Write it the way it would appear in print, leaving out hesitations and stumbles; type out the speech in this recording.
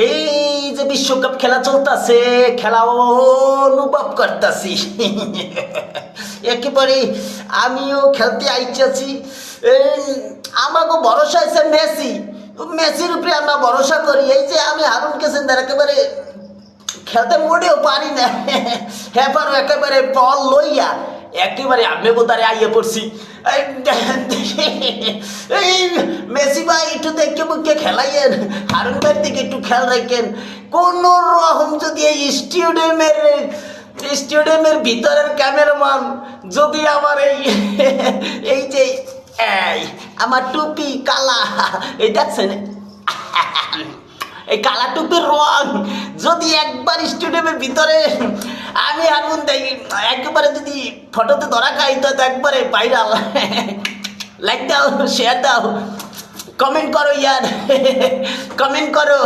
এই যে বিশ্বকাপ খেলা চলতেছে, খেলা অনুভব করতেছি একেবারে। আমিও খেলতে আইছি। আমাকে ভরসা আছে মেসি, মেসির উপরে আমরা ভরসা করি। এই যে আমি হারুনকে সেন্দার একেবারে খেলতে মোটেও পারি না, হ্যাঁ একেবারে বল লইয়া একেবারে আমি বোধারে আইয়ে পড়ছি। এই মেসি ভাই একটু দেখে মুখে খেলাইয়েন, হারুন ভাইয়ের দিকে একটু খেয়াল রাখেন। কোন রকম যদি এই স্টেডিয়ামের ভিতরের ক্যামেরাম্যান যদি আমার এই যে আমার টুপি কালা, এই দেখছেন এই কালা টুপির রং যদি একবার স্টেডিয়ামের ভিতরে আমি আগুন দেই, একেবারে যদি ফটোতে ধরা খাই তো একবারে ভাইরাল। লাইক দাও, শেয়ার দাও, কমেন্ট করো ইয়ার, কমেন্ট করো।